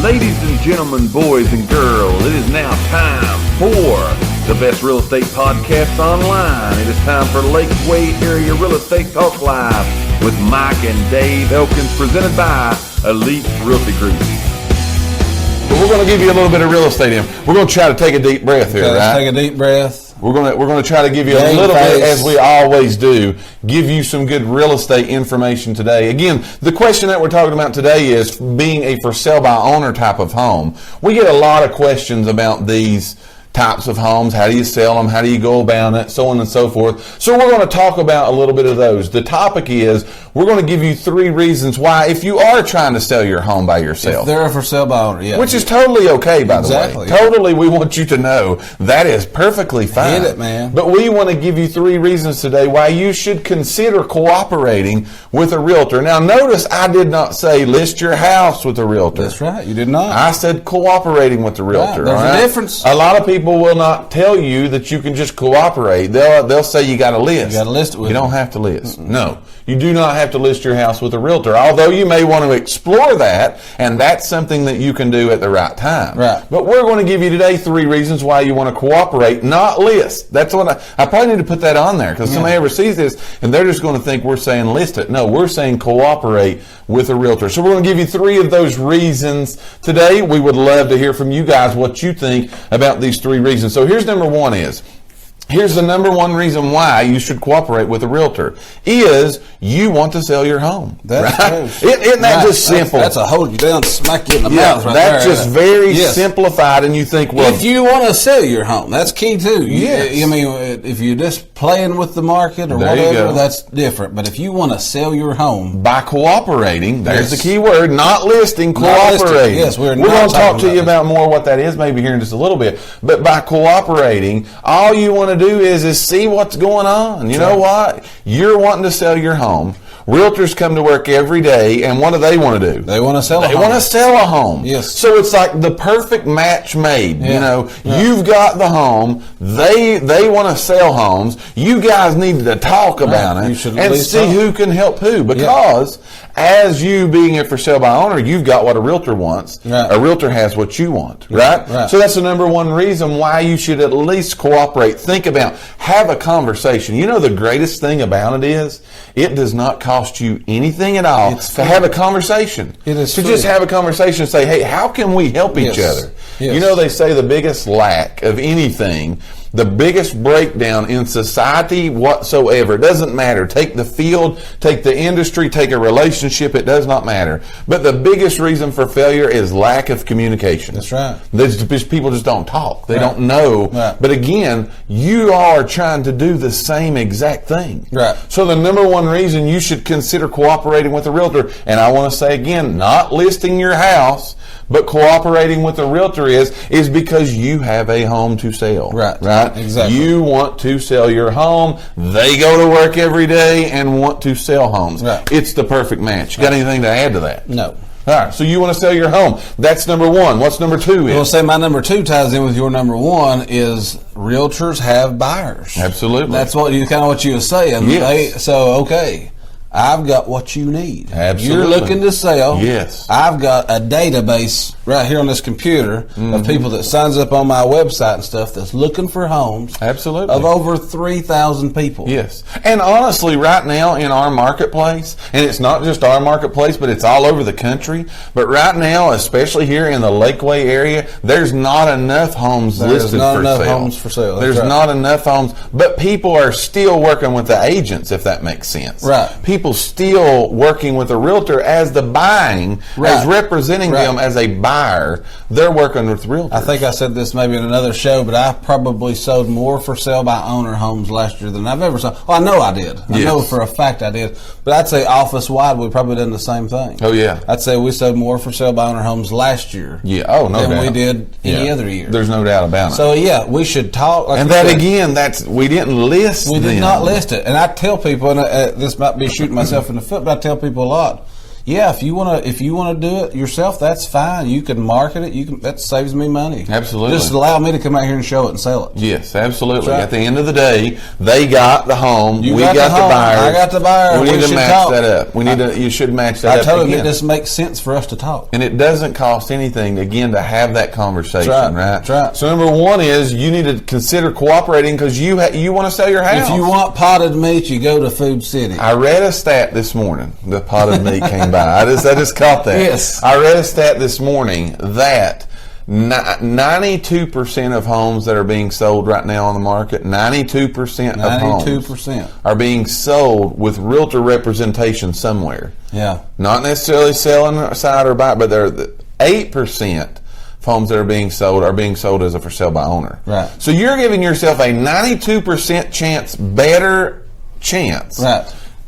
Ladies and gentlemen, boys and girls, it is now time for the best real estate podcast online. It is time for Lakeway Area Real Estate Talk Live with Mike and Dave Elkins, presented by Elite Realty Group. But we're going to give you a little bit of real estate in. We're going to try to take a deep breath here, okay, right? Take a deep breath. We're going to try to give you a little bit, as we always do, give you some good real estate information today. Again, the question that we're talking about today is being a for sale by owner type of home. We get a lot of questions about these types of homes. How do you sell them? How do you go about it? So on and so forth. So we're going to talk about a little bit of those. The topic is we're going to give you 3 reasons why, if you are trying to sell your home by yourself. If they're a for sale by owner, yeah. Which is totally okay, by the way. Yeah. Totally, we want you to know that is perfectly fine. Hit it, man. But we want to give you 3 reasons today why you should consider cooperating with a realtor. Now, notice I did not say list your house with a realtor. That's right. You did not. I said cooperating with the realtor. Right. There's a difference. A lot of people will not tell you that you can just cooperate. They'll say you got to list. You got to list it with You them. don't have to list. No. You do not have to list your house with a realtor, although you may want to explore that, and that's something that you can do at the right time. Right. But we're going to give you today 3 reasons why you want to cooperate, not list. That's what I probably need to put that on there, because somebody ever sees this and they're just going to think we're saying list it. No, we're saying cooperate with a realtor. So we're going to give you 3 of those reasons today. We would love to hear from you guys what you think about these 3 reasons. So here's number 1 is, here's the number 1 reason why you should cooperate with a realtor is you want to sell your home. That's right? true. Isn't that just simple? That's a hold you down, smack you in the mouth right that's there. just very simplified, and you think, well, if you want to sell your home, that's key too. Yes. I mean, if you're just playing with the market or There you whatever, go. that's different. But if you want to sell your home, by cooperating, there's Yes. the key word, not listing, Not listing. cooperating. Yes, we're going not to talk talking to you about about more what that is maybe here in just a little bit. But by cooperating, all you want to do is see what's going on. You know what? You're wanting to sell your home. Realtors come to work every day, and what do they want to do? they want to sell a They home. want to sell a home. Yes. So it's like the perfect match made. Yeah. You know, Yeah. you've got the home. They want to sell homes. You guys need to talk about You it should at and least see talk. who can help who. Because as you being a for sale by owner, you've got what a realtor wants. Right. A realtor has what you want. Right? Right. So that's the number 1 reason why you should at least cooperate. Think about, have a conversation. You know, the greatest thing about it is it does not cost you anything at all It's to free. have a conversation. It is to free. just have a conversation and say, hey, how can we help each Yes. other? Yes. You know, they say the biggest lack of anything, the biggest breakdown in society whatsoever, it doesn't matter. Take the field, take the industry, take a relationship, it does not matter. But the biggest reason for failure is lack of communication. That's right. People just don't talk. They Right. don't know. Right. But again, you are trying to do the same exact thing. Right. So the number 1 reason you should consider cooperating with a realtor, and I want to say again, not listing your house, but cooperating with a realtor is because you have a home to sell. Right. Right? Exactly. You want to sell your home. They go to work every day and want to sell homes. Right. It's the perfect match. You got anything to add to that? No. All right. So you want to sell your home. That's number 1. What's number 2 I will is? say my number 2 ties in with your number 1 is realtors have buyers. Absolutely. That's what you what you were saying. Yes. Okay, I've got what you need. Absolutely. You're looking to sell. Yes. I've got a database right here on this computer of people that signs up on my website and stuff that's looking for homes. Absolutely. Of over 3,000 people. Yes. And honestly, right now in our marketplace, and it's not just our marketplace, but it's all over the country, but right now, especially here in the Lakeway area, there's not enough homes listed not for enough sale. homes for sale. That's There's right. not enough homes, but people are still working with the agents, if that makes sense. Right. People still working with a realtor as the buying, as representing them as a buyer. They're working with realtors. I think I said this maybe in another show, but I probably sold more for sale by owner homes last year than I've ever sold. Well, I know I did. I know for a fact I did. But I'd say office wide, we probably done the same thing. Oh, yeah. I'd say we sold more for sale by owner homes last year. Yeah. Oh, no than doubt. we did any other year. There's no doubt about it. So yeah, we should talk. Like and we that said. again, we didn't list. We did them. not list it. And I tell people, and this might be shooting myself in the foot, but I tell people a lot, Yeah, if you want to do it yourself, that's fine. You can market it. That saves me money. Absolutely. Just allow me to come out here and show it and sell it. Yes, absolutely. Right. At the end of the day, they got the home. You we got the home, buyer. I got the buyer. We need to should match talk. that up. You should match that I up. told him again. it just makes sense for us to talk. And it doesn't cost anything, again, to have that conversation, That's right? That's right. So number one is you need to consider cooperating because you want to sell your house. If you want potted meat, you go to Food City. I read a stat this morning. The potted meat came by. I just caught that. Yes. I read a stat this morning that 92% of homes that are being sold right now on the market, 92% of homes 92%. are being sold with realtor representation somewhere. Yeah. Not necessarily selling side or buy, but they're 8% of homes that are being sold as a for sale by owner. Right. So you're giving yourself a 92% better chance. Right.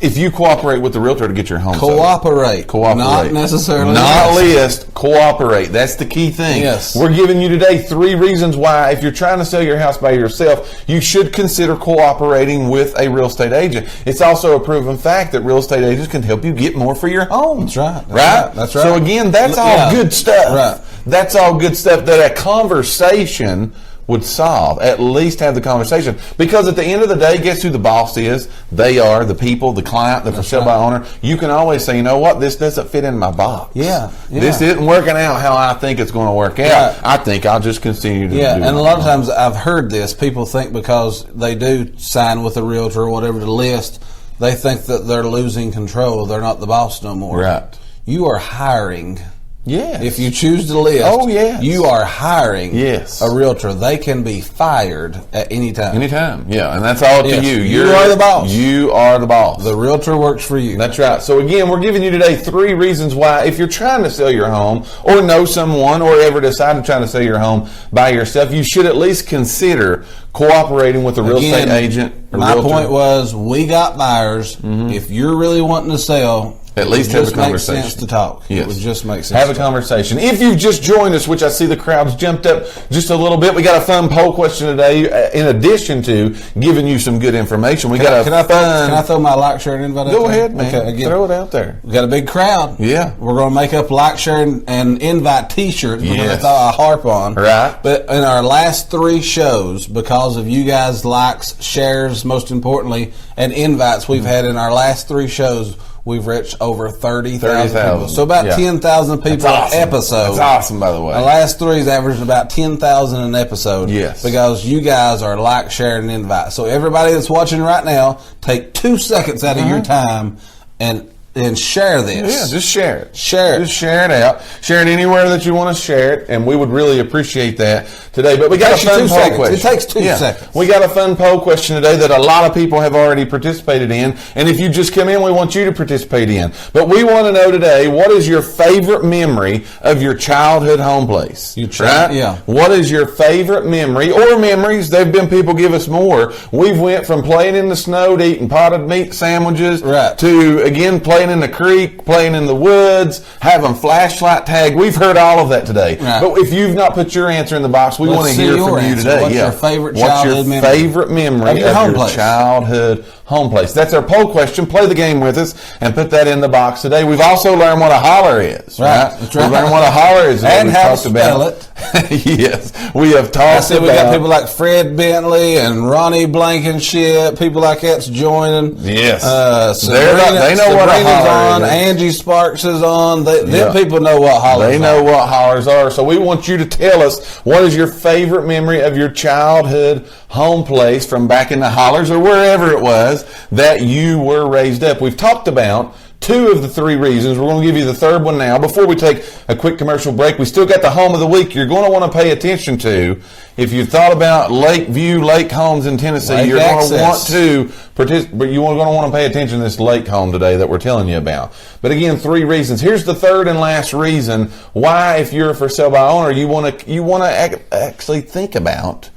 If you cooperate with the realtor to get your home sold. Cooperate. Not necessarily Not list. Cooperate. That's the key thing. Yes. We're giving you today 3 reasons why, if you're trying to sell your house by yourself, you should consider cooperating with a real estate agent. It's also a proven fact that real estate agents can help you get more for your home. That's right. Right? That's right. So again, that's all good stuff. Right. That's all good stuff that a conversation would solve. At least have the conversation, because at the end of the day, guess who the boss is? They are the people, the client, the for sale by owner. You can always say, you know what, this doesn't fit in my box. Yeah. This isn't working out how I think it's going to work out. Right. I think I'll just continue to do and a my lot of own. times I've heard this. People think because they do sign with a realtor or whatever to list, they think that they're losing control. They're not the boss no more. Right. You are hiring. Yes. If you choose to list, yes. you are hiring Yes. a realtor. They can be fired at any time. Anytime. Yeah, and that's all up to Yes. you. You are the boss. You are the boss. The realtor works for you. That's right. So again, we're giving you today 3 reasons why, if you're trying to sell your home or know someone or ever decide to try to sell your home by yourself, you should at least consider cooperating with a real estate agent. Or My realtor. point was, we got buyers. If you're really wanting to sell, At least it have a just makes conversation. sense to talk. Yes. It would just make sense. Have a conversation. If you've just joined us, which I see the crowd's jumped up just a little bit, we got a fun poll question today. In addition to giving you some good information, we got a Can I fun. throw my like, share, and invite out Go there? ahead, man. Okay, again, Throw it out there. we got a big crowd. Yeah. We're going to make up like, share, and invite T-shirts because Yes. I thought I harp on. Right. But in our last 3 shows, because of you guys' likes, shares, most importantly, and invites we've had in our last 3 shows, we've reached over 30,000 people. So about 10,000 people That's awesome. an episode. That's awesome, by the way. The last 3's averaging about 10,000 an episode. Yes. Because you guys are like, share, and invite. So everybody that's watching right now, take 2 seconds out of your time and share this. Yeah, just share it. Share it. Just share it out. Share it anywhere that you want to share it, and we would really appreciate that today. But we got a takes you fun 2 poll seconds. question. It takes 2 seconds. We got a fun poll question today that a lot of people have already participated in, and if you just come in, we want you to participate in. But we want to know today, what is your favorite memory of your childhood home place? Right? Yeah. What is your favorite memory or memories? There have been people give us more. We've went from playing in the snow to eating potted meat sandwiches Right. to, again, playing in the creek, playing in the woods, having flashlight tag. We've heard all of that today. Right. But if you've not put your answer in the box, we Let's want to see hear your from you answer. today. What's your favorite What's childhood your memory favorite memory of your home place? childhood home place? That's our poll question. Play the game with us and put that in the box today. We've also learned what a holler is. Right. That's right. We've learned what a holler is. And we've how to talked spell about yes. We have I talked see about. we got people like Fred Bentley and Ronnie Blankenship, people like that's joining. Yes. They know what a Sabrina's holler on. is. Angie Sparks is on. Them Yeah. people know what hollers They are. know what hollers are. So we want you to tell us, what is your favorite memory of your childhood home place from back in the hollers or wherever it was that you were raised up? We've talked about 2 of the 3 reasons. We're going to give you the 3rd one now. Before we take a quick commercial break, we still got the home of the week you're going to want to pay attention to. If you've thought about Lakeview Lake Homes in Tennessee, Lake you're going access. to want to participate, but you're going to want to pay attention to this lake home today that we're telling you about. But again, 3 reasons. Here's the 3rd and last reason why, if you're a for sale by owner, you want to actually think about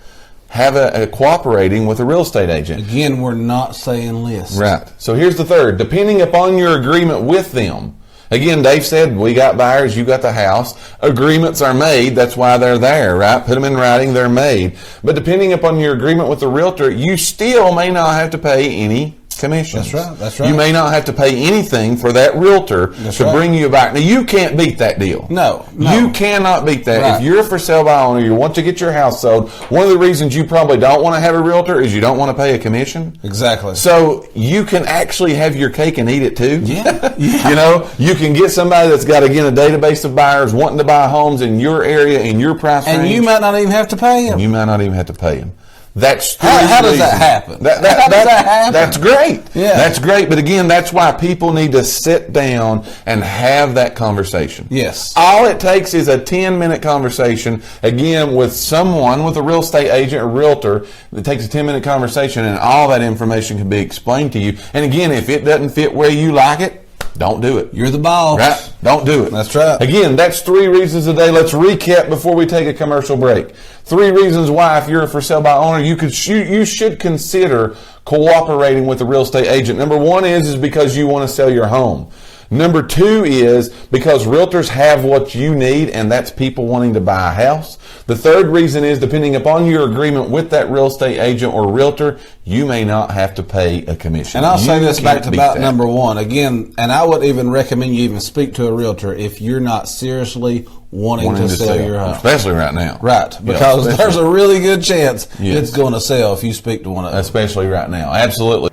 cooperating with a real estate agent. Again, we're not saying list. Right. So here's the 3rd. Depending upon your agreement with them, again, Dave said, we got buyers, you got the house. Agreements are made. That's why they're there, right? Put them in writing, they're made. But depending upon your agreement with the realtor, you still may not have to pay any commissions. That's right. You may not have to pay anything for that realtor to bring you back. Now, you can't beat that deal. No. You cannot beat that. Right. If you're a for sale by owner, you want to get your house sold, one of the reasons you probably don't want to have a realtor is you don't want to pay a commission. Exactly. So you can actually have your cake and eat it too. Yeah. You know, you can get somebody that's got, again, a database of buyers wanting to buy homes in your area, in your price range. And you might not even have to pay them. You might not even have to pay them. That's how does that happen? How does that happen? That's great. Yeah. That's great. But again, that's why people need to sit down and have that conversation. Yes. All it takes is a 10-minute conversation, again, with someone, with a real estate agent or realtor. It takes a 10-minute conversation, and all that information can be explained to you. And again, if it doesn't fit where you like it, don't do it. You're the boss. Right? Don't do it. That's right. Again, that's 3 reasons today. Let's recap before we take a commercial break. 3 reasons why, if you're a for sale by owner, you should consider cooperating with a real estate agent. Number 1 is because you want to sell your home. Number 2 is because realtors have what you need, and that's people wanting to buy a house. The 3rd reason is, depending upon your agreement with that real estate agent or realtor, you may not have to pay a commission. And I'll say this back to about that. number 1 again, and I would even recommend you even speak to a realtor if you're not seriously wanting to sell your home. Especially right now. Right, because there's a really good chance Yes. it's going to sell if you speak to one of them. Especially right now. Absolutely.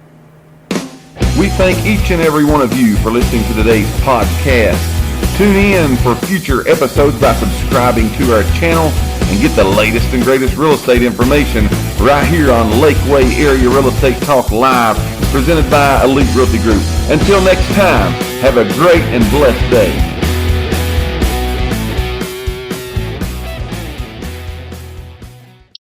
We thank each and every one of you for listening to today's podcast. Tune in for future episodes by subscribing to our channel and get the latest and greatest real estate information right here on Lakeway Area Real Estate Talk Live, presented by Elite Realty Group. Until next time, have a great and blessed day.